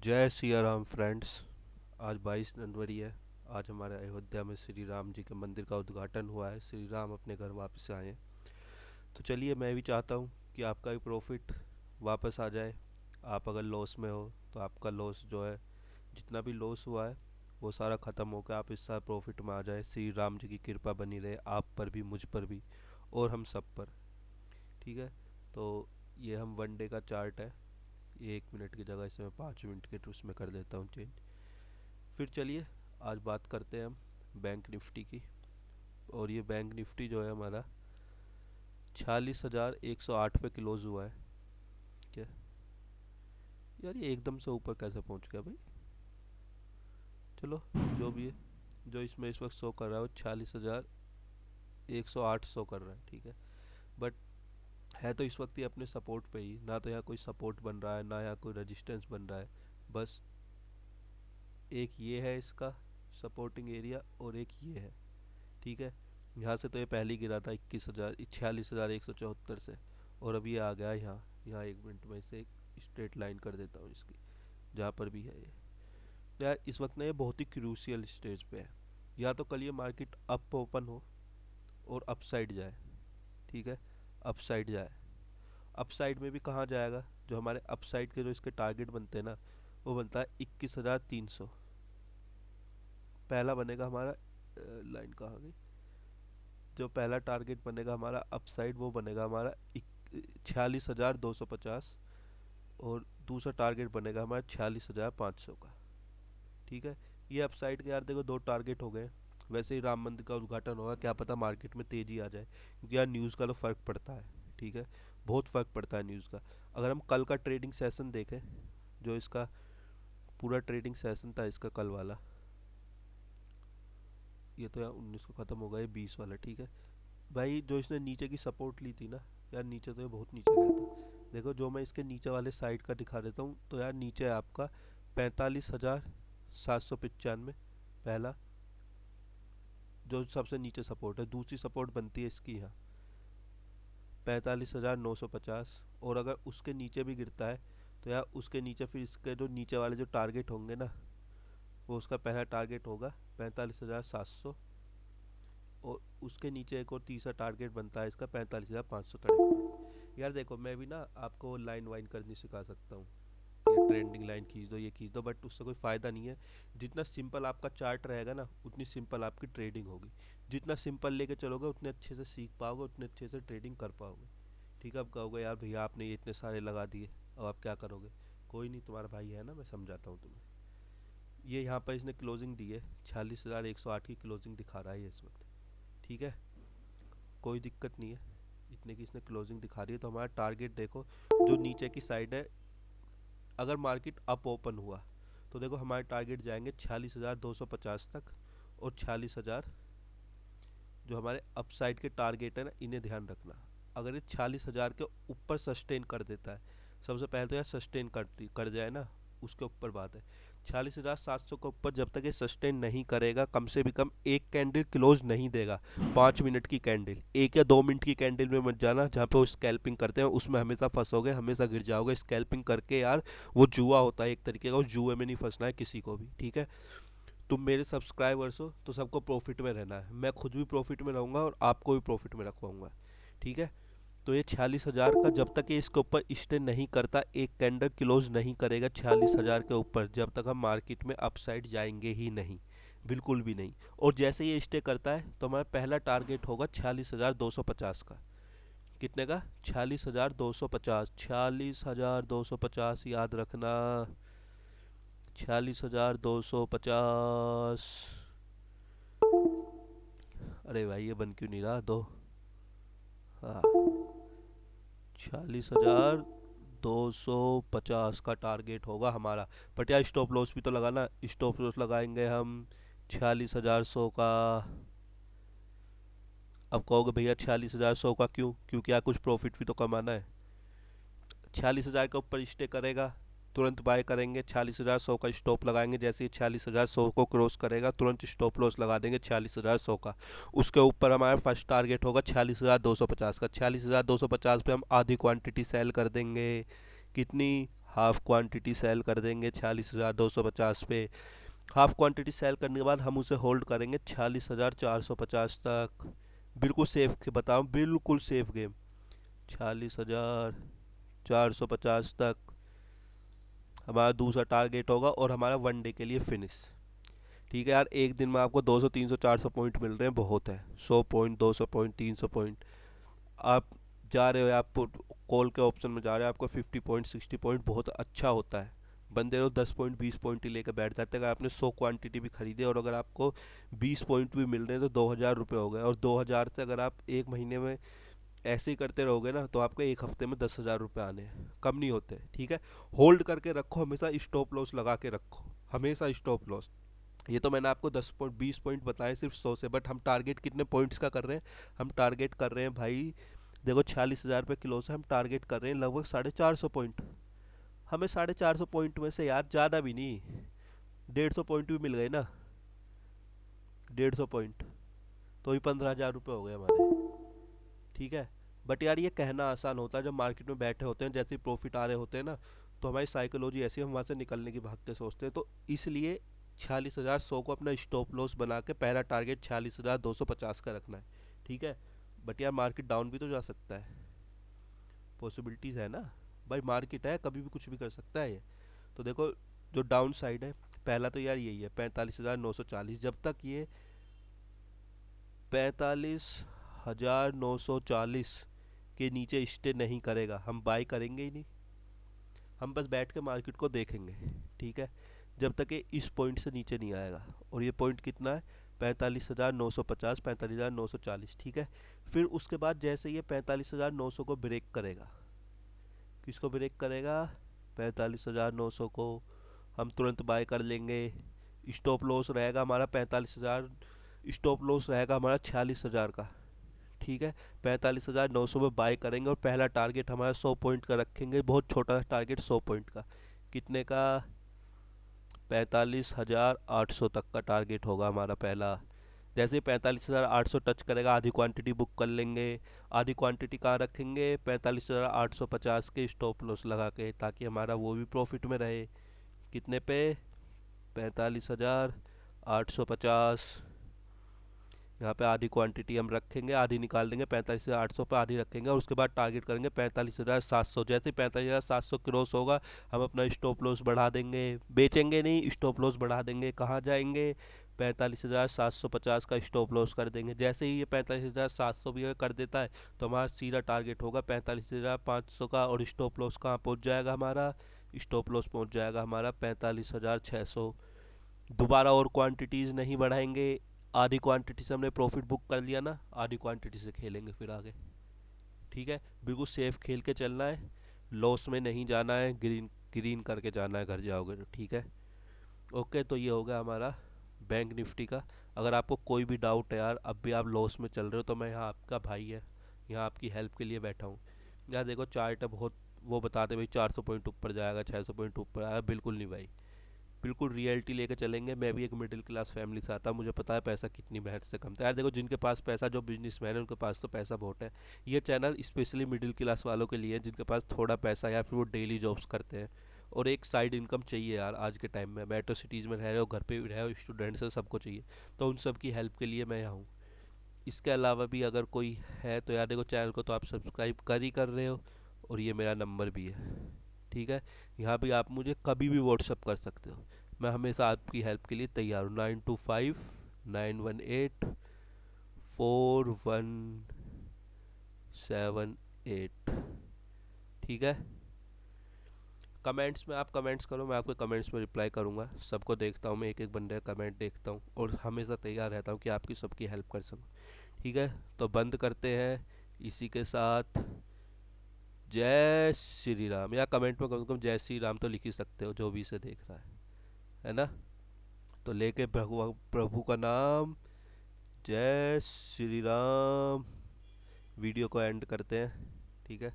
जय सिया राम फ्रेंड्स। आज 22 जनवरी है। आज हमारे अयोध्या में श्री राम जी के मंदिर का उद्घाटन हुआ है। श्री राम अपने घर वापस आए हैं। तो चलिए, मैं भी चाहता हूँ कि आपका भी प्रॉफिट वापस आ जाए। आप अगर लॉस में हो तो आपका लॉस जो है, जितना भी लॉस हुआ है वो सारा ख़त्म होकर आप इस साल प्रॉफिट में आ जाए। श्री राम जी की कृपा बनी रहे आप पर भी, मुझ पर भी और हम सब पर। ठीक है। तो ये हम वन डे का चार्ट है। ये 1 मिनट की जगह इसे मैं 5 मिनट के उसमें कर देता हूँ चेंज। फिर चलिए, आज बात करते हैं हम बैंक निफ्टी की। और ये बैंक निफ्टी जो है हमारा 46,108 पे क्लोज हुआ है। क्या यार, ये एकदम से ऊपर कैसे पहुंच गया भाई? चलो, जो भी है, जो इसमें इस वक्त शो कर रहा है वो 46,108 शो कर रहा है। ठीक है। बट है तो इस वक्त ये अपने सपोर्ट पे ही, ना तो यहाँ कोई सपोर्ट बन रहा है ना यहाँ कोई रेजिस्टेंस बन रहा है। बस एक ये है इसका सपोर्टिंग एरिया और एक ये है। ठीक है। यहाँ से तो ये पहले ही गिरा था 46,174 से, और अभी ये आ गया यहाँ। यहाँ 1 मिनट में इसे एक स्ट्रेट लाइन कर देता हूँ इसकी, जहाँ पर भी है ये। तो यार, इस वक्त ना ये बहुत ही क्रूशियल स्टेज पे है। या तो कल ये मार्केट अप ओपन हो और अपसाइड जाए। ठीक है। अपसाइड जाए। अपसाइड में भी कहाँ जाएगा? जो हमारे अपसाइड के जो इसके टारगेट बनते हैं ना, वो बनता है 21,300। पहला बनेगा हमारा, लाइन कहाँ गई? जो पहला टारगेट बनेगा हमारा अपसाइड, वो बनेगा हमारा 46,250। और दूसरा टारगेट बनेगा हमारा 46,500 का। ठीक है। ये अपसाइड के यार देखो, दो टारगेट हो गए। वैसे ही राम मंदिर का उद्घाटन होगा, क्या पता मार्केट में तेजी आ जाए, क्योंकि यार न्यूज़ का तो फ़र्क पड़ता है। ठीक है। बहुत फ़र्क पड़ता है न्यूज़ का। अगर हम कल का ट्रेडिंग सेशन देखें, जो इसका पूरा ट्रेडिंग सेशन था इसका कल वाला, ये तो यार 19 को ख़त्म होगा, ये 20 वाला। ठीक है भाई, जो इसने नीचे की सपोर्ट ली थी ना, यार नीचे तो ये बहुत नीचे गया था। देखो, जो मैं इसके नीचे वाले साइड का दिखा देता हूँ, तो यार नीचे है आपका 45,795 पहला, जो सबसे नीचे सपोर्ट है। दूसरी सपोर्ट बनती है इसकी यहाँ 45,950। और अगर उसके नीचे भी गिरता है तो यार उसके नीचे फिर इसके जो नीचे वाले जो टारगेट होंगे ना, वो उसका पहला टारगेट होगा 45,700। और उसके नीचे एक और तीसरा टारगेट बनता है इसका 45,593। यार देखो, मैं भी ना आपको लाइन वाइन करनी सिखा सकता हूँ, ये ट्रेंडिंग लाइन खींच दो, ये खींच दो, बट उससे कोई फ़ायदा नहीं है। जितना सिंपल आपका चार्ट रहेगा ना, उतनी सिंपल आपकी ट्रेडिंग होगी। जितना सिंपल लेके चलोगे उतने अच्छे से सीख पाओगे, उतने अच्छे से ट्रेडिंग कर पाओगे। ठीक है। अब कहोगे यार भैया आपने ये इतने सारे लगा दिए, अब आप क्या करोगे? कोई नहीं, तुम्हारा भाई है ना, मैं समझाता हूँ तुम्हें। ये यहाँ पर इसने क्लोजिंग दी है, 46,108 की क्लोजिंग दिखा रहा है ये इस वक्त। ठीक है। कोई दिक्कत नहीं है, इतने की इसने क्लोजिंग दिखा रही है। तो हमारा टारगेट देखो, जो नीचे की साइड है, अगर मार्केट अप ओपन हुआ तो देखो हमारे टारगेट जाएंगे 46,250 तक। और 46,000 जो हमारे अपसाइड के टारगेट है ना, इन्हें ध्यान रखना। अगर ये 46,000 के ऊपर सस्टेन कर देता है, सबसे पहले तो यार सस्टेन कर जाए ना, उसके ऊपर बात है। 46,700 के ऊपर जब तक ये सस्टेन नहीं करेगा, कम से भी कम एक कैंडल क्लोज नहीं देगा। 5 मिनट की कैंडल, 1 या 2 मिनट की कैंडल में मत जाना, जहाँ पे वो स्कैल्पिंग करते हैं उसमें हमेशा फंसोगे, हमेशा गिर जाओगे। स्कैल्पिंग करके यार वो जुआ होता है एक तरीके का, उस जुए में नहीं फंसना है किसी को भी। ठीक है। तुम मेरे सब्सक्राइबर्स हो तो सबको प्रॉफिट में रहना है, मैं खुद भी प्रॉफिट में रहूँगा और आपको भी प्रॉफिट में रखवाऊँगा। ठीक है। तो ये 46,000 का जब तक ये इसके ऊपर स्टे नहीं करता, एक कैंडल क्लोज नहीं करेगा 46,000 के ऊपर, जब तक हम मार्केट में अपसाइड जाएंगे ही नहीं, बिल्कुल भी नहीं। और जैसे ये स्टे करता है तो हमारा पहला टारगेट होगा 46,250 का। कितने का? 46,250। 46,250 याद रखना। 46,250। अरे भाई, ये बन क्यों नहीं रहा? दो, हाँ, 46,250 का टारगेट होगा हमारा। बट यार स्टॉप लॉस भी तो लगाना। स्टॉप लॉस लगाएंगे हम 46,100 का। अब कहोगे भैया 46,100 का क्यों? क्योंकि यार कुछ प्रॉफिट भी तो कमाना है। 46,000 के ऊपर स्टे करेगा, तुरंत बाय करेंगे। 46,100 का स्टॉप लगाएंगे, जैसे ही 46,100 को क्रॉस करेगा तुरंत स्टॉप लॉस लगा देंगे 46,100 का। उसके ऊपर हमारा फर्स्ट टारगेट होगा 46,250 का। 46,250 पे हम आधी क्वांटिटी सेल कर देंगे। कितनी? हाफ क्वांटिटी सेल कर देंगे 46,250 पे। हाफ क्वांटिटी सेल करने के बाद हम उसे होल्ड करेंगे 46,450 तक। बिल्कुल सेफ बताऊँ, बिल्कुल सेफ गेम। 46,450 तक हमारा दूसरा टारगेट होगा और हमारा वन डे के लिए फिनिश। ठीक है यार, एक दिन में आपको 200 300 400 पॉइंट मिल रहे हैं, बहुत है। 100 पॉइंट, 200 पॉइंट, 300 पॉइंट। आप जा रहे हो, आप कॉल के ऑप्शन में जा रहे हो, आपको 50 पॉइंट 60 पॉइंट बहुत अच्छा होता है। बंदे लोग 10 पॉइंट 20 पॉइंट ही लेकर बैठ जाते हैं। अगर आपने 100 क्वांटिटी भी खरीदे और अगर आपको 20 पॉइंट भी मिल रहे हैं तो 2,000 रुपये हो गए। और 2,000 से अगर आप एक महीने में ऐसे ही करते रहोगे ना तो आपको एक हफ्ते में 10,000 रुपये आने हैं, कम नहीं होते। ठीक है, होल्ड करके रखो, हमेशा स्टॉप लॉस लगा के रखो, हमेशा स्टॉप लॉस। ये तो मैंने आपको 10 पॉइंट 20 पॉइंट बताए सिर्फ 100 से, बट हम टारगेट कितने पॉइंट्स का कर रहे हैं? हम टारगेट कर रहे हैं भाई, देखो 46,000 रुपये किलो से हम टारगेट कर रहे हैं लगभग 450 पॉइंट। हमें 450 पॉइंट में से यार ज़्यादा भी नहीं, 150 पॉइंट भी मिल गए ना, 150 पॉइंट तो ही 15,000 रुपये हो गए हमारे। ठीक है, बट यार ये कहना आसान होता है, जब मार्केट में बैठे होते हैं जैसे ही प्रॉफिट आ रहे होते हैं ना, तो हमारी साइकोलॉजी ऐसी है, हम वहाँ से निकलने की भाग के सोचते हैं। तो इसलिए 46,100 को अपना स्टॉप लॉस बना के पहला टारगेट 46,250 का रखना है। ठीक है, बट यार मार्केट डाउन भी तो जा सकता है, पॉसिबिलिटीज़ है ना भाई, मार्केट है, कभी भी कुछ भी कर सकता है ये। तो देखो, जो डाउन साइड है पहला तो यार यही है 45,940। जब तक ये 45,940 के नीचे स्टे नहीं करेगा हम बाय करेंगे ही नहीं, हम बस बैठ के मार्केट को देखेंगे। ठीक है, जब तक ये इस पॉइंट से नीचे नहीं आएगा। और ये पॉइंट कितना है? 45,950, 45,940। ठीक है, फिर उसके बाद जैसे ये 45,900 को ब्रेक करेगा, किसको ब्रेक करेगा? 45,900 को हम तुरंत बाय कर लेंगे। स्टॉप लॉस रहेगा हमारा 45,000, स्टॉप लॉस रहेगा हमारा 46,000 का। ठीक है, 45,900 में बाय करेंगे और पहला टारगेट हमारा 100 पॉइंट का रखेंगे, बहुत छोटा सा टारगेट 100 पॉइंट का। कितने का? 45,800 तक का टारगेट होगा हमारा पहला। जैसे ही 45,800 टच करेगा आधी क्वांटिटी बुक कर लेंगे। आधी क्वांटिटी कहाँ रखेंगे? 45,850 के स्टॉप लॉस लगा के, ताकि हमारा वो भी प्रॉफिट में रहे। कितने पे? 45,850। यहाँ पे आधी क्वांटिटी हम रखेंगे, आधी निकाल देंगे 45,800 पे, आधी रखेंगे और उसके बाद टारगेट करेंगे 45,700। जैसे ही 45,700 क्रॉस होगा हम अपना स्टॉप लॉस बढ़ा देंगे, बेचेंगे नहीं, स्टॉप लॉस बढ़ा देंगे। कहाँ जाएंगे? 45,750 का स्टॉप लॉस कर देंगे। जैसे ही ये 45,700 भी अगर कर देता है तो हमारा सीधा टारगेट होगा 45,500 का, और स्टॉप लॉस कहाँ पहुँच जाएगा हमारा? स्टॉप लॉस पहुँच जाएगा हमारा 45,600। दोबारा और क्वांटिटीज़ नहीं बढ़ाएंगे। आधी क्वांटिटी से हमने प्रॉफिट बुक कर लिया ना, आधी क्वांटिटी से खेलेंगे फिर आगे। ठीक है, बिल्कुल सेफ खेल के चलना है, लॉस में नहीं जाना है, ग्रीन ग्रीन करके जाना है घर जाओगे तो। ठीक है, ओके, तो ये हो गया हमारा बैंक निफ्टी का। अगर आपको कोई भी डाउट है यार, अब भी आप लॉस में चल रहे हो, तो मैं यहाँ आपका भाई है, यहाँ आपकी हेल्प के लिए बैठा हूँ। यार देखो चार्ट है बहुत, वो बताते भाई 400 पॉइंट ऊपर जाएगा, 600 पॉइंट ऊपर आएगा, बिल्कुल नहीं भाई, बिल्कुल रियलिटी लेके चलेंगे। मैं भी एक मिडिल क्लास फैमिली से आता हूँ, मुझे पता है पैसा कितनी मेहनत से कमता है। यार देखो, जिनके पास पैसा, जो बिजनेसमैन है उनके पास तो पैसा बहुत है। ये चैनल स्पेशली मिडिल क्लास वालों के लिए है, जिनके पास थोड़ा पैसा या फिर वो डेली जॉब्स करते हैं और एक साइड इनकम चाहिए यार। आज के टाइम में मेट्रो सिटीज़ में रह रहे हो, घर पे भी रहे हो, स्टूडेंट्स है, सबको चाहिए। तो उन सब की हेल्प के लिए मैं यहाँ हूँ। इसके अलावा भी अगर कोई है तो यार देखो, चैनल को तो आप सब्सक्राइब कर ही कर रहे हो, और ये मेरा नंबर भी है। ठीक है, यहाँ पे आप मुझे कभी भी व्हाट्सअप कर सकते हो, मैं हमेशा आपकी हेल्प के लिए तैयार हूँ। 9259184178। ठीक है, कमेंट्स में आप कमेंट्स करो, मैं आपके कमेंट्स में रिप्लाई करूँगा। सबको देखता हूँ मैं, एक एक बंदे का कमेंट देखता हूँ और हमेशा तैयार रहता हूँ कि आपकी सबकी हेल्प कर सकूँ। ठीक है, तो बंद करते हैं इसी के साथ। जय श्री राम, या कमेंट में कम से कम जय श्री राम तो लिख ही सकते हो, जो भी इसे देख रहा है ना। तो लेके प्रभु प्रभु का नाम, जय श्री राम। वीडियो को एंड करते हैं। ठीक है।